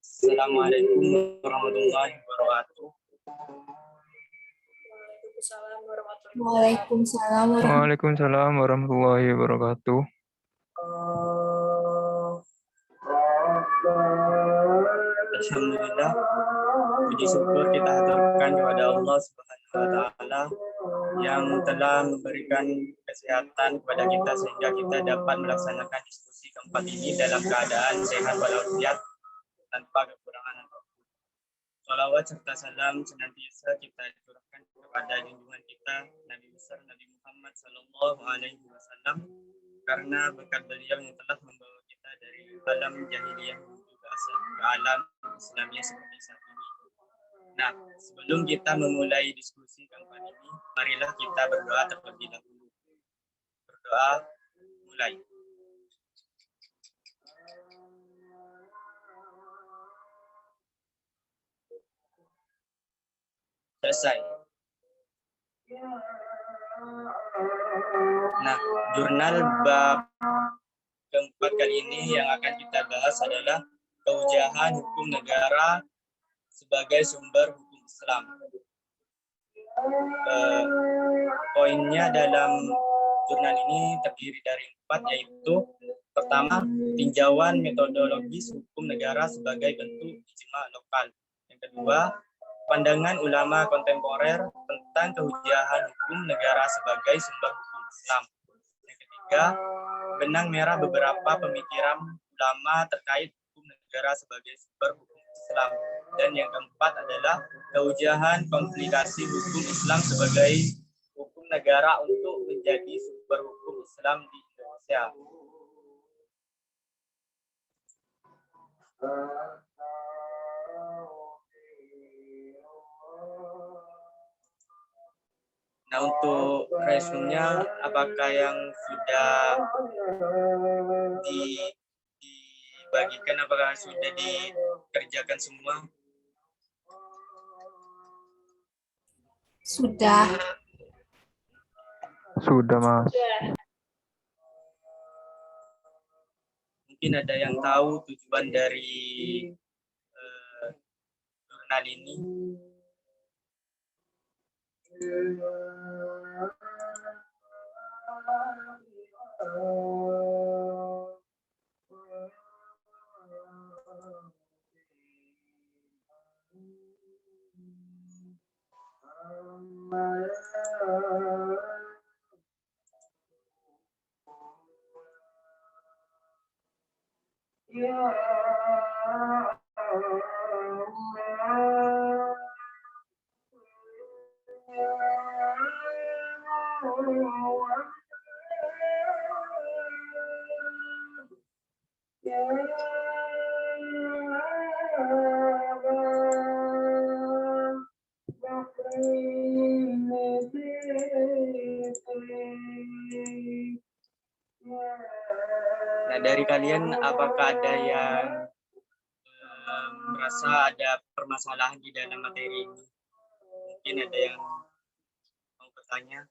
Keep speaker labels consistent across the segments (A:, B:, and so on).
A: Assalamualaikum warahmatullahi wabarakatuh.
B: Waalaikumsalam warahmatullahi wabarakatuh.
A: Alhamdulillah, puji syukur kita haturkan kepada Allah Subhanahu wa taala yang telah memberikan kesehatan kepada kita sehingga kita dapat melaksanakan diskusi keempat ini dalam keadaan sehat walafiat tanpa kekurangan apapun. Shalawat serta salam senantiasa kita curahkan kepada junjungan kita Nabi besar Nabi Muhammad Sallallahu Alaihi Wasallam, karena berkat beliau yang telah membawa kita dari alam jahiliyah menuju ke alam Islamiyah seperti saat ini. Nah, sebelum kita memulai diskusi keempat ini, marilah kita berdoa terlebih dahulu. Berdoa, mulai. Selesai. Nah, jurnal bab keempat kali ini yang akan kita bahas adalah keujahan hukum negara sebagai sumber hukum Islam. Poinnya dalam jurnal ini terdiri dari 4, yaitu pertama, tinjauan metodologis hukum negara sebagai bentuk ijma lokal. Yang kedua, pandangan ulama kontemporer tentang keujahan hukum negara sebagai sumber hukum Islam. Yang ketiga, benang merah beberapa pemikiran ulama terkait hukum negara sebagai sumber hukum Islam. Dan yang keempat adalah keujahan komplikasi hukum Islam sebagai hukum negara untuk menjadi sumber hukum Islam di Indonesia. Nah, untuk resumenya, apakah yang sudah dibagikan, apakah sudah dikerjakan semua?
C: Sudah.
B: Sudah, Mas.
A: Mungkin ada yang tahu tujuan dari jurnal ini? Nah, dari kalian apakah ada yang merasa ada permasalahan di dalam materi ini? Mungkin ada yang mau bertanya?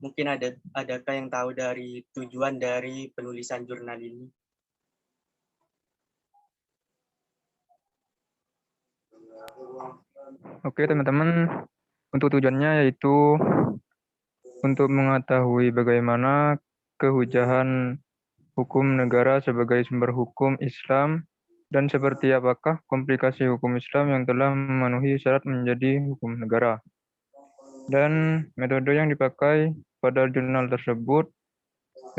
A: Mungkin adakah yang tahu dari tujuan dari penulisan jurnal ini?
B: Oke, teman-teman. Untuk tujuannya yaitu untuk mengetahui bagaimana kehujahan hukum negara sebagai sumber hukum Islam dan seperti apakah komplikasi hukum Islam yang telah memenuhi syarat menjadi hukum negara. Dan metode yang dipakai pada jurnal tersebut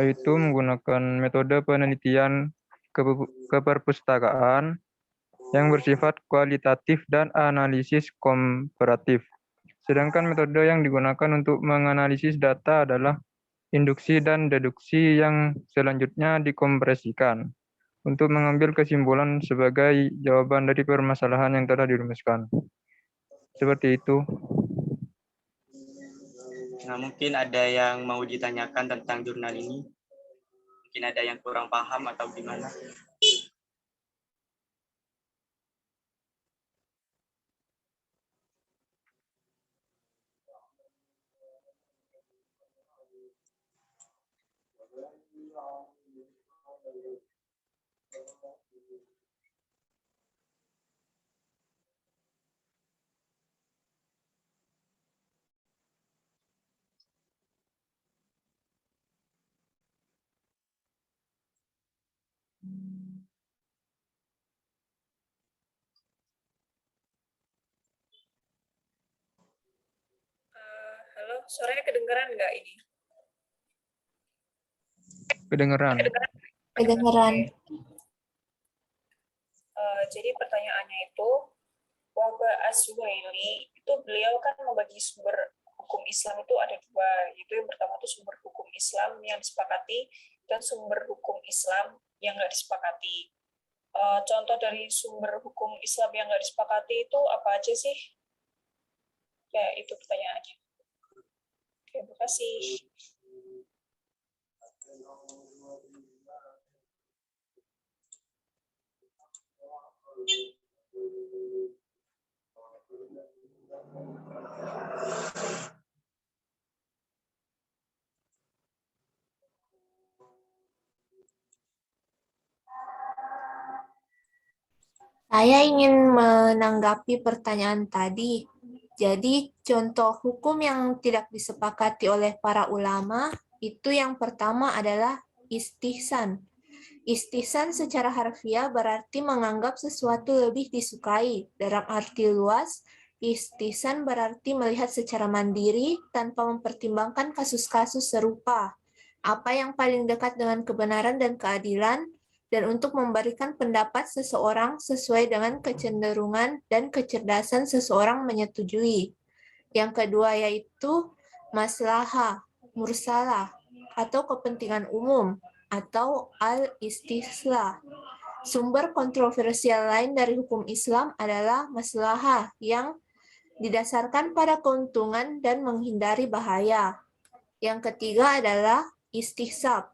B: yaitu menggunakan metode penelitian keperpustakaan yang bersifat kualitatif dan analisis komparatif. Sedangkan metode yang digunakan untuk menganalisis data adalah induksi dan deduksi yang selanjutnya dikompresikan untuk mengambil kesimpulan sebagai jawaban dari permasalahan yang telah dirumuskan. Seperti itu.
A: Nah, mungkin ada yang mau ditanyakan tentang jurnal ini. Mungkin ada yang kurang paham atau gimana.
C: Halo, suaranya kedengeran nggak ini?
B: Kedengeran.
D: Kedengeran.
C: Jadi pertanyaannya itu, Wahba As-Suhaili itu beliau kan membagi sumber hukum Islam itu ada dua, yaitu yang pertama itu sumber hukum Islam yang disepakati dan sumber hukum Islam yang nggak disepakati. Contoh dari sumber hukum Islam yang nggak disepakati itu apa aja sih? Ya, itu pertanyaannya. Oke, terima kasih.
D: Saya ingin menanggapi pertanyaan tadi. Jadi, contoh hukum yang tidak disepakati oleh para ulama itu yang pertama adalah istihsan. Istihsan secara harfiah berarti menganggap sesuatu lebih disukai. Dalam arti luas, istihsan berarti melihat secara mandiri tanpa mempertimbangkan kasus-kasus serupa. Apa yang paling dekat dengan kebenaran dan keadilan, dan untuk memberikan pendapat seseorang sesuai dengan kecenderungan dan kecerdasan seseorang menyetujui. Yang kedua yaitu maslahah, mursalah, atau kepentingan umum, atau al-istislah. Sumber kontroversial lain dari hukum Islam adalah maslahah yang didasarkan pada keuntungan dan menghindari bahaya. Yang ketiga adalah istihsab.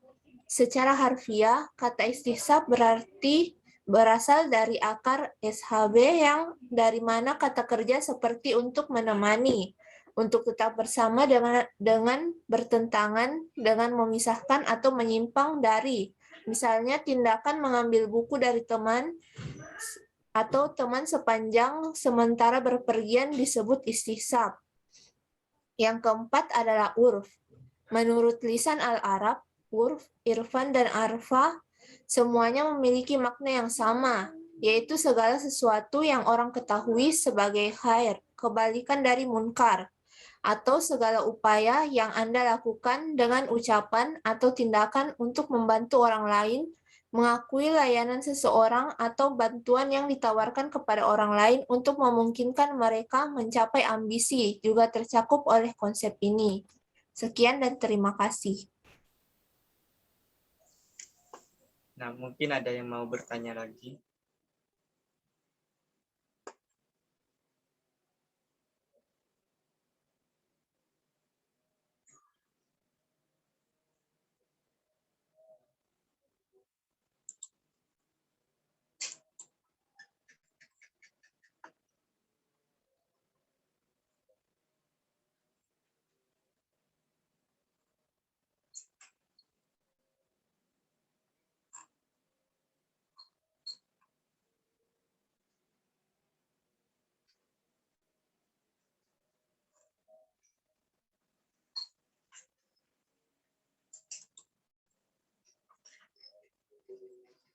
D: Secara harfiah, kata istihsab berarti berasal dari akar SHB yang dari mana kata kerja seperti untuk menemani, untuk tetap bersama dengan bertentangan, dengan memisahkan atau menyimpang dari. Misalnya tindakan mengambil buku dari teman atau teman sepanjang sementara berpergian disebut istihsab. Yang keempat adalah urf. Menurut lisan al-Arab, urf, irfan, dan arfa semuanya memiliki makna yang sama, yaitu segala sesuatu yang orang ketahui sebagai khair, kebalikan dari munkar, atau segala upaya yang Anda lakukan dengan ucapan atau tindakan untuk membantu orang lain, mengakui layanan seseorang atau bantuan yang ditawarkan kepada orang lain untuk memungkinkan mereka mencapai ambisi juga tercakup oleh konsep ini. Sekian dan terima kasih.
A: Nah, mungkin ada yang mau bertanya lagi.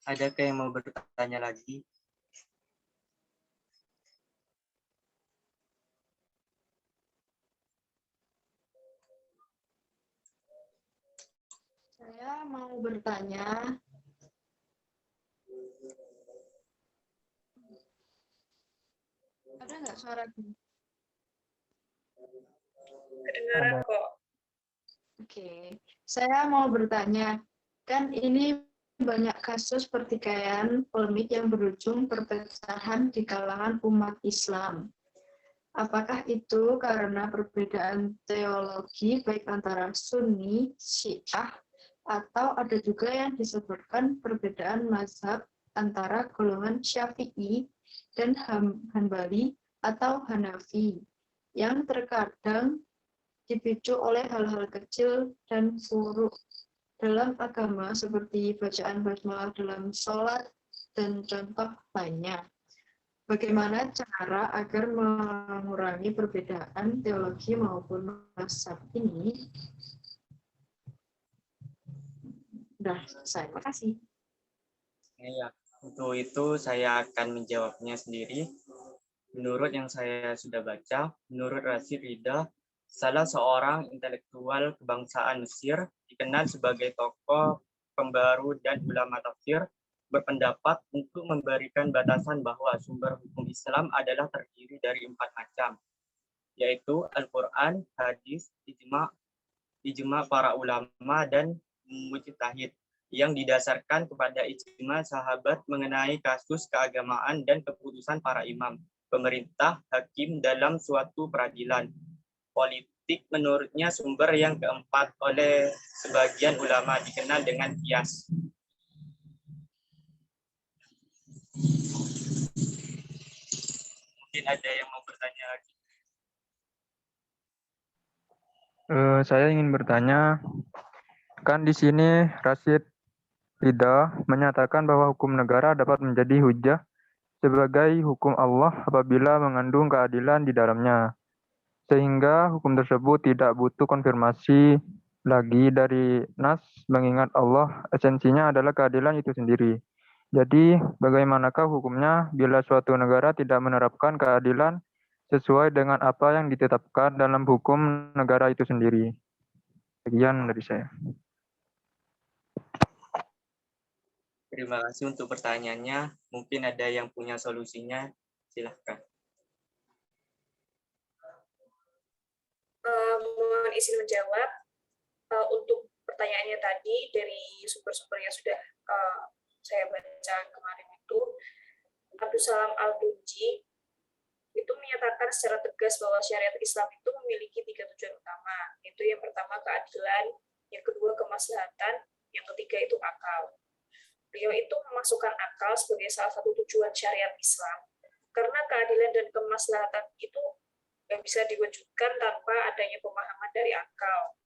A: Adakah yang mau bertanya lagi?
E: Saya mau bertanya, ada nggak suara?
C: Kedengaran kok.
E: Oke, saya mau bertanya, kan ini banyak kasus pertikaian polemik yang berujung perpecahan di kalangan umat Islam. Apakah itu karena perbedaan teologi baik antara Sunni, Syiah, atau ada juga yang disebutkan perbedaan mazhab antara golongan Syafi'i dan Hanbali atau Hanafi, yang terkadang dipicu oleh hal-hal kecil dan buruk dalam agama seperti bacaan basmalah dalam sholat dan contoh lainnya. Bagaimana cara agar mengurangi perbedaan teologi maupun mazhab ini? Sudah selesai. Terima kasih.
A: Ya, untuk itu saya akan menjawabnya sendiri. Menurut yang saya sudah baca, menurut Rashid Ridha, salah seorang intelektual kebangsaan Mesir, dikenal sebagai tokoh pembaru dan ulama tafsir, berpendapat untuk memberikan batasan bahwa sumber hukum Islam adalah terdiri dari 4 macam, yaitu Al-Quran, hadis, ijma para ulama, dan mujtahid, yang didasarkan kepada ijma sahabat mengenai kasus keagamaan dan keputusan para imam, pemerintah, hakim dalam suatu peradilan. Politik menurutnya sumber yang keempat oleh sebagian ulama dikenal dengan qiyas. Mungkin ada yang mau bertanya lagi.
B: Saya ingin bertanya, kan di sini Rashid Ridha menyatakan bahwa hukum negara dapat menjadi hujah sebagai hukum Allah apabila mengandung keadilan di dalamnya, sehingga hukum tersebut tidak butuh konfirmasi lagi dari nas, mengingat Allah esensinya adalah keadilan itu sendiri. Jadi, bagaimanakah hukumnya bila suatu negara tidak menerapkan keadilan sesuai dengan apa yang ditetapkan dalam hukum negara itu sendiri? Sekian dari saya.
A: Terima kasih untuk pertanyaannya. Mungkin ada yang punya solusinya, silahkan.
C: Mohon izin menjawab. Untuk pertanyaannya tadi dari sumber-sumber yang sudah saya baca kemarin itu, Abdus Salam Al-Bunji itu menyatakan secara tegas bahwa syariat Islam itu memiliki 3 tujuan utama, yaitu yang pertama keadilan, yang kedua kemaslahatan, yang ketiga itu akal. Beliau itu memasukkan akal sebagai salah satu tujuan syariat Islam, karena keadilan dan kemaslahatan itu nggak bisa diwujudkan tanpa adanya pemahaman dari akal.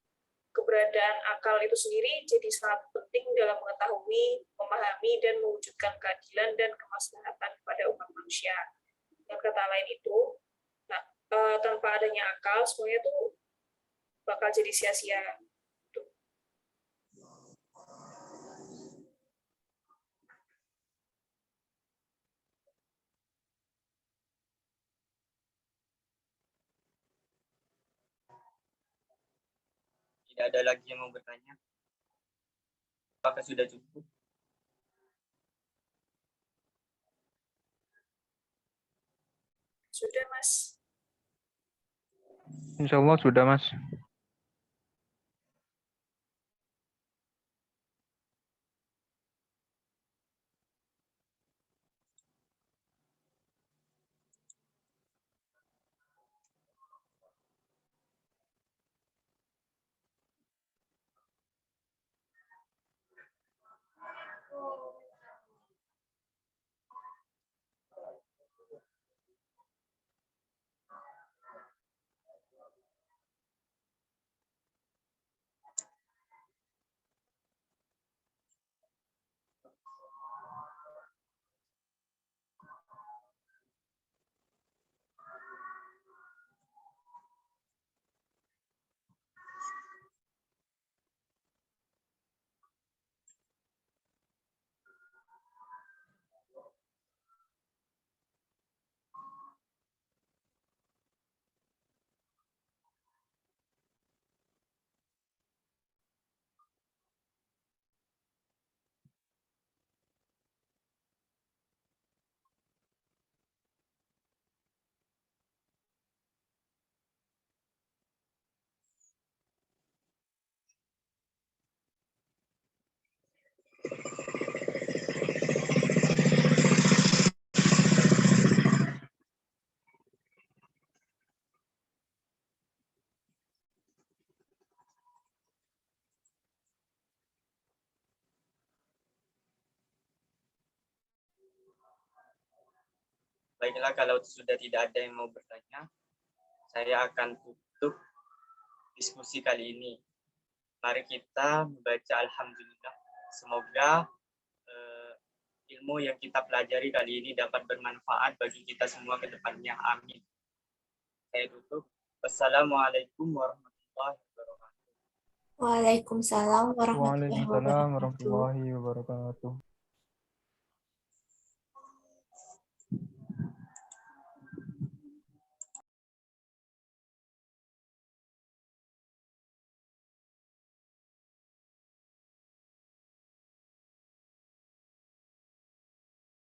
C: Keberadaan akal itu sendiri jadi sangat penting dalam mengetahui, memahami, dan mewujudkan keadilan dan kemaslahatan pada umat manusia. Dengan kata lain itu, tanpa adanya akal, semuanya itu bakal jadi sia-sia.
A: Tidak ada lagi yang mau bertanya? Apakah sudah cukup?
C: Sudah, Mas.
B: Insya Allah sudah, Mas.
A: Baiklah, kalau sudah tidak ada yang mau bertanya, saya akan tutup diskusi kali ini. Mari kita membaca Alhamdulillah. Semoga ilmu yang kita pelajari kali ini dapat bermanfaat bagi kita semua ke depannya. Amin. Saya tutup. Wassalamualaikum warahmatullahi wabarakatuh.
D: Waalaikumsalam warahmatullahi
B: Waalaikumsalam
D: wabarakatuh.
B: warahmatullahi wabarakatuh.